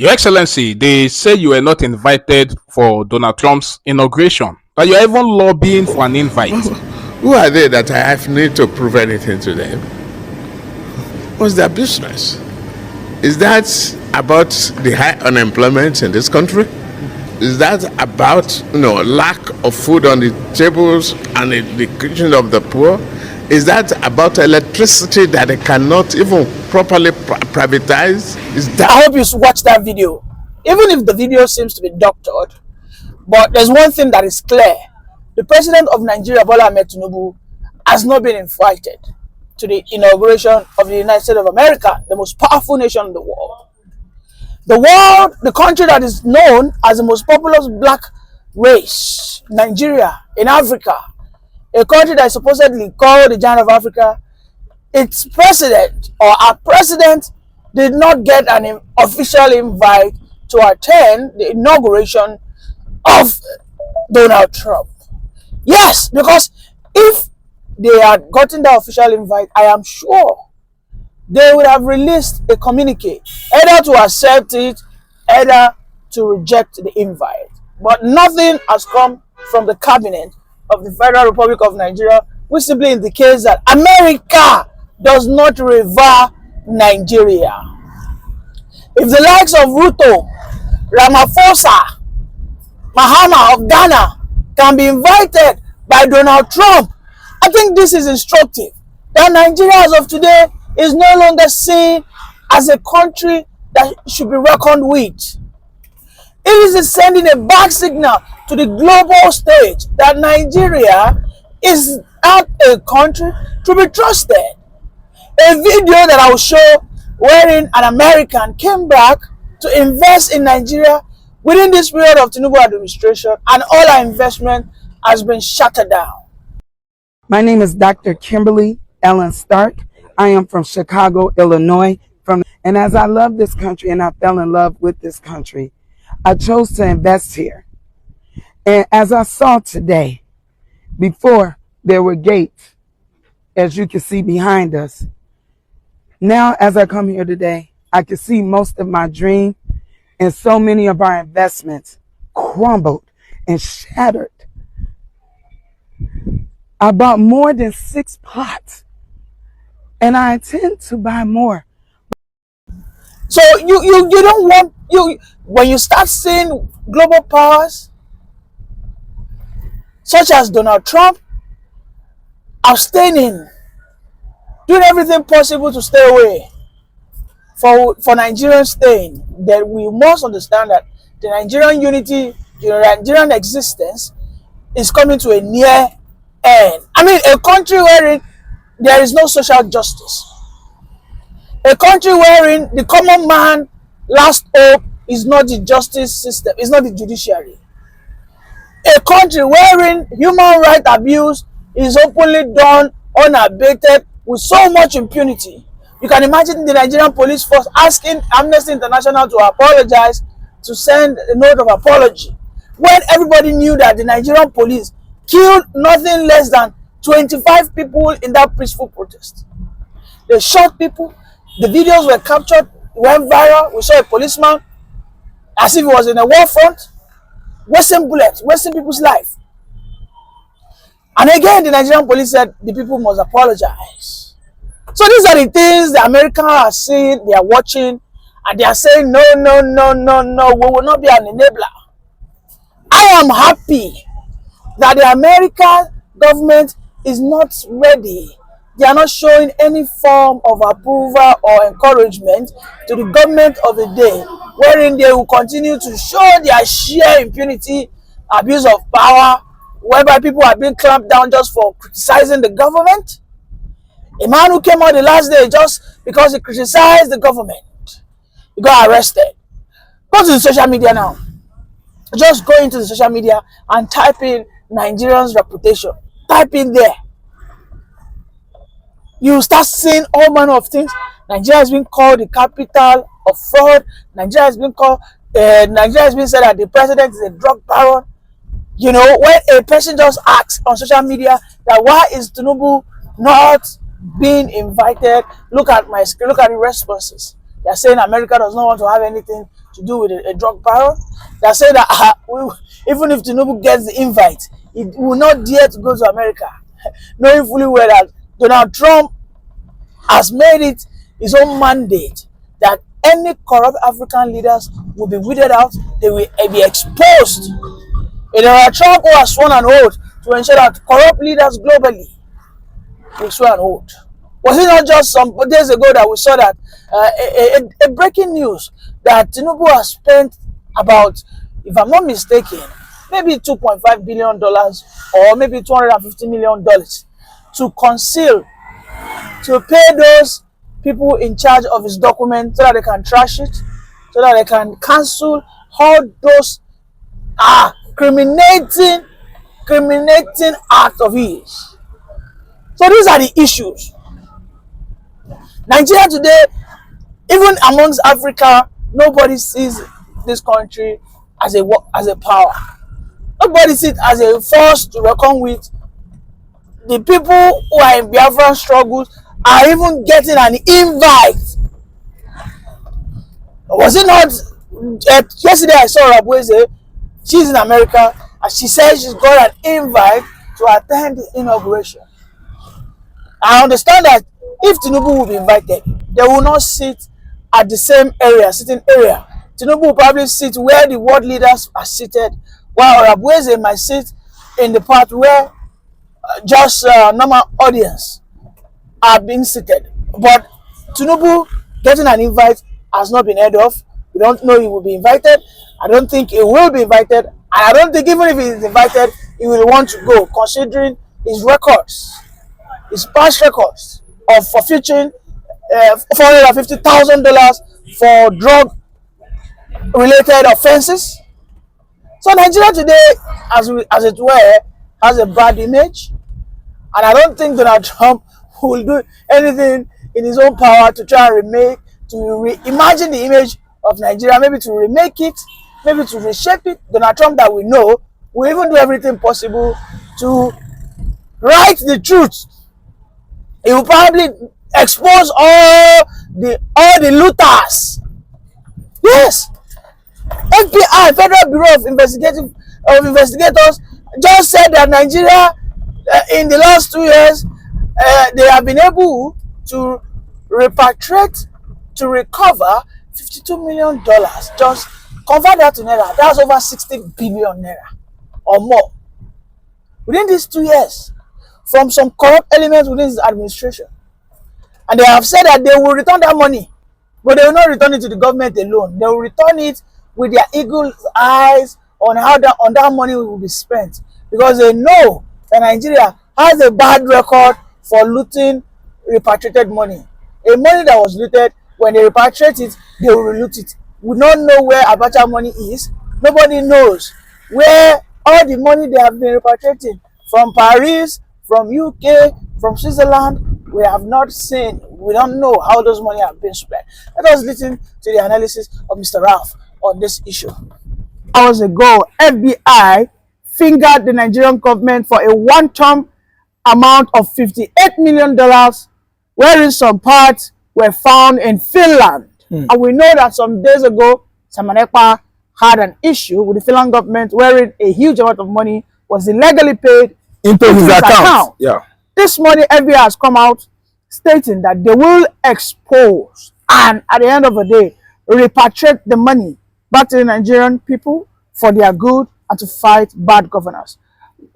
Your Excellency, they say you were not invited for Donald Trump's inauguration, that you are even lobbying for an invite. Who are they that I have need to prove anything to them? What's their business? Is that about the high unemployment in this country? Is that about lack of food on the tables and the kitchen of the poor? Is that about electricity that they cannot even properly privatize? I hope you watch that video. Even if the video seems to be doctored, but there's one thing that is clear. The president of Nigeria, Bola Ahmed Tinubu, has not been invited to the inauguration of the United States of America, the most powerful nation in the world. The country that is known as the most populous black race, Nigeria, in Africa, a country that is supposedly called the Giant of Africa, its president or our president did not get an official invite to attend the inauguration of Donald Trump. Yes, because if they had gotten the official invite, I am sure they would have released a communique, either to accept it, either to reject the invite. But nothing has come from the cabinet of the Federal Republic of Nigeria, which simply indicates that America does not revere Nigeria. If the likes of Ruto, Ramaphosa, Mahama of Ghana can be invited by Donald Trump, I think this is instructive. That Nigeria as of today is no longer seen as a country that should be reckoned with. It is sending a bad signal to the global stage that Nigeria is not a country to be trusted. A video that I will show wherein an American came back to invest in Nigeria within this period of Tinubu administration, and all our investment has been shuttered down. My name is Dr. Kimberly Ellen Stark. I am from Chicago, Illinois. And as I love this country and I fell in love with this country, I chose to invest here. And as I saw today, before there were gates, as you can see behind us. Now, as I come here today, I can see most of my dream and so many of our investments crumbled and shattered. I bought more than 6 plots, and I intend to buy more. So you don't want, when you start seeing global powers such as Donald Trump abstaining, doing everything possible to stay away for Nigerians staying, then we must understand that the Nigerian unity, the Nigerian existence is coming to a near end. I mean, a country wherein there is no social justice. A country wherein the common man last hope is not the justice system, is not the judiciary. A country wherein human rights abuse is openly done unabated with so much impunity. You can imagine the Nigerian police force asking Amnesty International to apologize, to send a note of apology, when everybody knew that the Nigerian police killed nothing less than 25 people in that peaceful protest. They shot people. The videos were captured, went viral. We saw a policeman as if he was in a war front, wasting bullets, wasting people's life. And again, the Nigerian police said the people must apologize. So these are the things the Americans are seeing, they are watching, and they are saying, no, no, no, no, no, we will not be an enabler. I am happy that the American government is not ready. They are not showing any form of approval or encouragement to the government of the day, wherein they will continue to show their sheer impunity, abuse of power, whereby people are being clamped down just for criticizing the government. A man who came out the last day just because he criticized the government, he got arrested. Go to the social media now. Just go into the social media and type in Nigerians' reputation. Type in there. You start seeing all manner of things. Nigeria has been called the capital of fraud. Nigeria has been called. Nigeria has been said that the president is a drug baron. You know, when a person just asks on social media that why is Tinubu not being invited, look at my screen, look at the responses. They are saying America does not want to have anything to do with a drug baron that said that even if Tinubu gets the invite, he will not dare to go to America, knowing fully well that Donald Trump has made it his own mandate that any corrupt African leaders will be weeded out, they will be exposed. Donald Trump, who has sworn an oath to ensure that corrupt leaders globally will swear an oath. Was it not just some days ago that we saw that a breaking news that Tinubu has spent about, if I'm not mistaken, maybe $2.5 billion or maybe $250 million to conceal, to pay those people in charge of his document so that they can trash it, so that they can cancel all those criminating acts of his. So these are the issues. Nigeria today, even amongst Africa, nobody sees this country as a power. Nobody sees it as a force to reckon with. The people who are in Biafra struggles are even getting an invite. Was it not? Yesterday I saw Rabueze. She's in America, and she says she's got an invite to attend the inauguration. I understand that if Tinubu will be invited, they will not sit at the same sitting area. Tinubu will probably sit where the world leaders are seated, while Rabueze might sit in the part where just normal audience are being seated. But Tinubu getting an invite has not been heard of. We don't know he will be invited. I don't think he will be invited. And I don't think even if he is invited, he will want to go, considering his records, his past records of forfeiting $450,000 for drug-related offenses. So Nigeria today, as it were, has a bad image, and I don't think Donald Trump will do anything in his own power to try and reimagine the image of Nigeria, maybe to remake it, maybe to reshape it. Donald Trump that we know will even do everything possible to write the truth. He will probably expose all the looters. Yes, FBI, Federal Bureau of Investigators, just said that Nigeria, in the last 2 years, they have been able to repatriate, to recover $52 million. Just convert that to naira. That's over 60 billion naira or more within these 2 years from some corrupt elements within his administration. And they have said that they will return that money, but they will not return it to the government alone. They will return it with their eagle eyes on how that money will be spent, because they know that Nigeria has a bad record for looting repatriated money. A money that was looted, when they repatriate it, they will loot it. We don't know where Abacha money is. Nobody knows where all the money they have been repatriating from Paris, from UK, from Switzerland. We have not seen. We don't know how those money have been spent. Let us listen to the analysis of Mr. Ralph on this issue. Hours ago, FBI fingered the Nigerian government for a one-time amount of $58 million, wherein some parts were found in Finland. And we know that some days ago, Samanepa had an issue with the Finland government, wherein a huge amount of money was illegally paid into his account. Yeah. This morning, FBI has come out stating that they will expose and, at the end of the day, repatriate the money back to the Nigerian people for their good and to fight bad governance.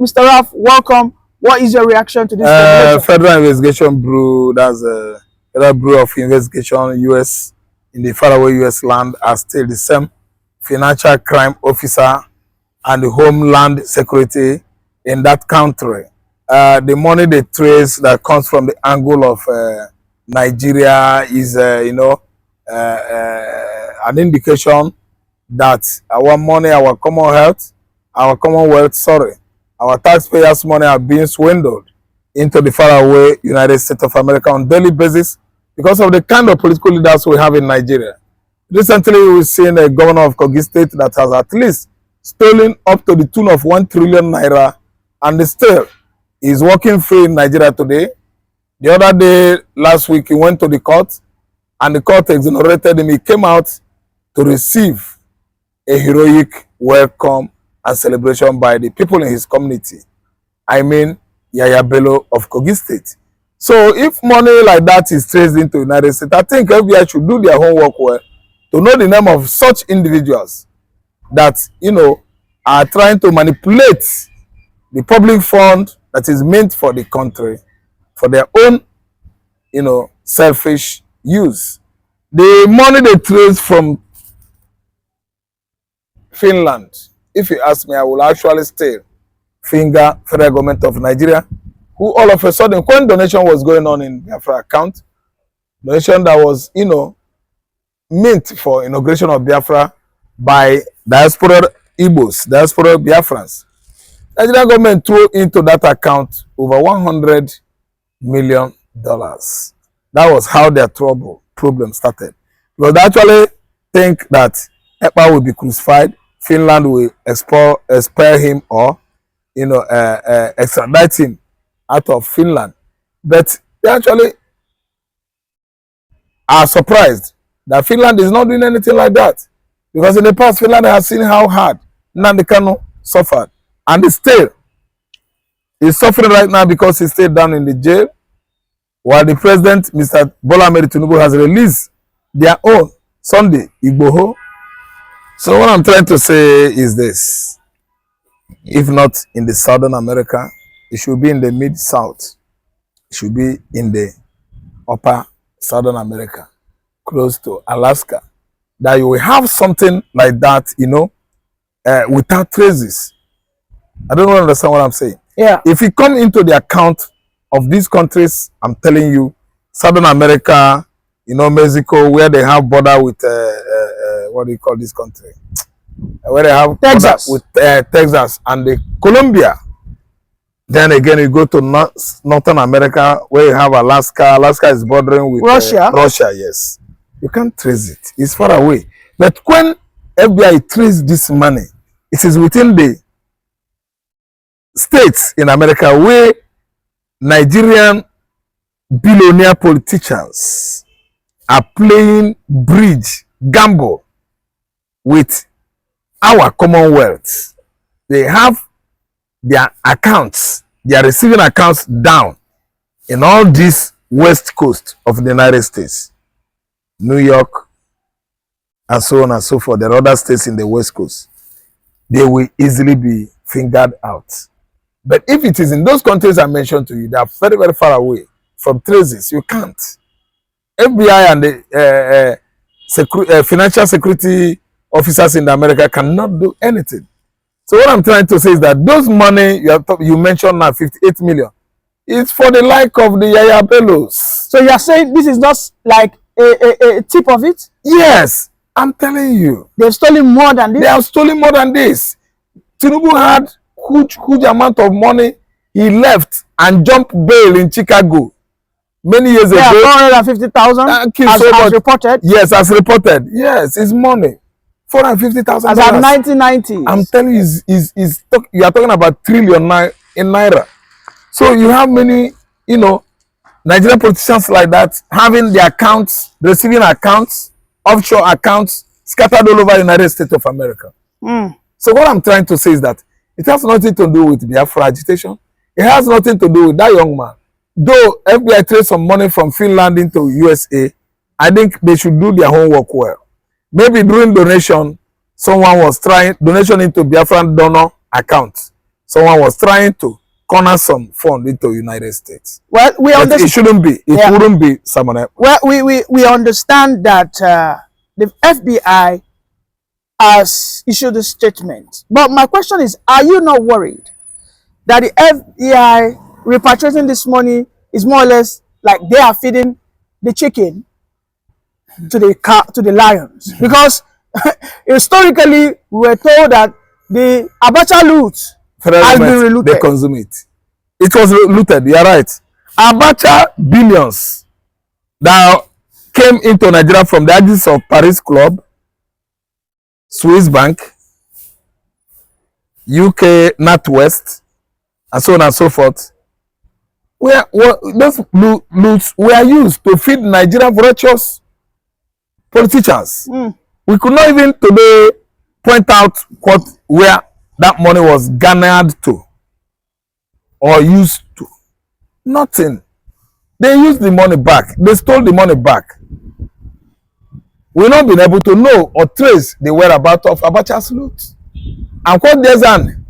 Mr. Ralph, welcome. What is your reaction to this? Federal Investigation Bureau, that's a Federal Bureau of Investigation, US, in the faraway US land, are still the same financial crime officer and the Homeland Security in that country. The money they trace that comes from the angle of Nigeria is, an indication that our money, our Commonwealth, our taxpayers' money are being swindled into the faraway United States of America on a daily basis because of the kind of political leaders we have in Nigeria. Recently, we've seen a governor of Kogi State that has at least stolen up to the tune of 1 trillion naira, and still is working free in Nigeria today. The other day, last week, he went to the court, and the court exonerated him. He came out to receive a heroic welcome and celebration by the people in his community. I mean, Yaya Bello of Kogi State. So if money like that is traced into the United States, I think FBI should do their homework well to know the name of such individuals that, you know, are trying to manipulate the public fund that is meant for the country for their own, you know, selfish use. The money they trace from Finland, if you ask me, I will actually still finger federal government of Nigeria, who all of a sudden, when donation was going on in Biafra account, donation that was, you know, meant for inauguration of Biafra by diaspora Igbos, diaspora Biafrans. Nigerian government threw into that account over $100 million. That was how their problem started. Because they actually think that Ekpa will be crucified, Finland will expel him, or, you know, extradite him out of Finland. But they actually are surprised that Finland is not doing anything like that. Because in the past, Finland has seen how hard Nnamdi Kanu suffered. And he's suffering right now because he stayed down in the jail, while the president, Mr. Bola Ahmed Tinubu, has released their own Sunday Igboho. So what I'm trying to say is this: if not in the Southern America, it should be in the mid-south. It should be in the upper Southern America, close to Alaska, that you will have something like that, you know, without traces. I don't understand what I'm saying. Yeah. If you come into the account of these countries, I'm telling you, Southern America, you know, Mexico, where they have border with what do you call this country? Where they have Texas with Texas and the Colombia. Then again, you go to Northern America, where you have Alaska. Alaska is bordering with Russia. Russia, yes. You can't trace it. It's far away. But when FBI traces this money, it is within the states in America where Nigerian billionaire politicians are playing bridge, gamble with our commonwealth. They have their accounts, their receiving accounts down in all this west coast of the United States, New York, and so on and so forth. There are other states in the west coast. They will easily be fingered out. But if it is in those countries I mentioned to you, they are very, very far away from traces. You can't. FBI and the financial security officers in America cannot do anything. So what I'm trying to say is that those money you mentioned now, 58 million, is for the like of the Yaya Bellos. So you are saying this is not like a tip of it? Yes, I'm telling you. They've stolen more than this? They have stolen more than this. Tinubu had huge amount of money. He left and jumped bail in Chicago many years ago. 450,000 as reported? Yes, as reported. Yes, it's money. 450,000. As at 1990s. I'm telling you, you are talking about trillion in naira. So you have many, you know, Nigerian politicians like that having their accounts, receiving accounts, offshore accounts scattered all over the United States of America. So what I'm trying to say is that it has nothing to do with Biafra agitation. It has nothing to do with that young man. Though FBI traced some money from Finland into USA, I think they should do their homework well. Maybe during donation, someone was trying, donation into Biafran donor account, someone was trying to corner some fund into United States. Well, we understand. It shouldn't be. It wouldn't be someone else. Well, we understand that the FBI has issued a statement. But my question is, are you not worried that the FBI repatriating this money is more or less like they are feeding the chicken to the lions? Because historically we were told that the Abacha loot has been relooted. They consume it. It was looted. You are right. Abacha billions now came into Nigeria from the edges of Paris Club, Swiss Bank, UK NatWest, and so on and so forth. Those loots were used to feed Nigerian virtuous politicians. We could not even today point out where that money was garnered to or used to. Nothing. They used the money back. They stole the money back. We've not been able to know or trace the whereabouts of Abacha's loot. And what there's an